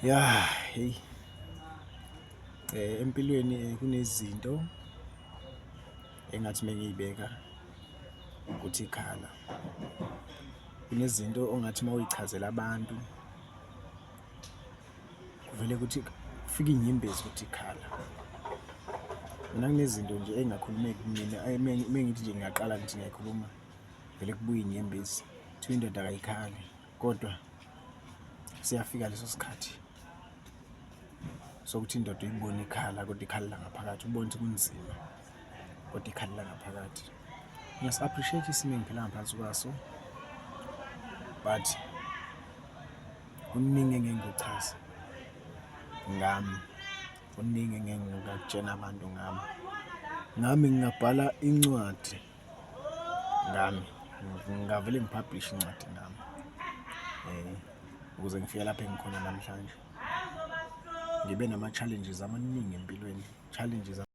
Ya, hey. Empilweni kunezinto engathi mengiyibeka ukuthi ikhala. Kunezinto ongathi mawuy'chazela abantu kuvele kuthi kufike inyembezi ukuthi ikhala. Mina kunezinto nje ey'ngakhulumeki kumina mengithi nje ngiyaqala ngithi ngiyayikhuluma vele kubuye inyembezi kuthiwa indoda kayikhali kodwa siyafika leso sikhathi sokuthi indoda uyibone ikhala kodwa ikhalela ngaphakathi, ubone ukuthi kunzima kodwa ikhalela ngaphakathi. Ngiyasi-appreciate isimo engiphila ngaphansi kwaso but kuningi engeke ngikuchaze ngami, kuningi engeke ngingakutshena abantu ngami. Nami ngingabhala incwadi ngami, ngingavele ngiphabhlishe incwadi ngami ukuze ngifike lapho engikhona namhlanje. Ngibe nama-challenges amaningi empilweni, challenges .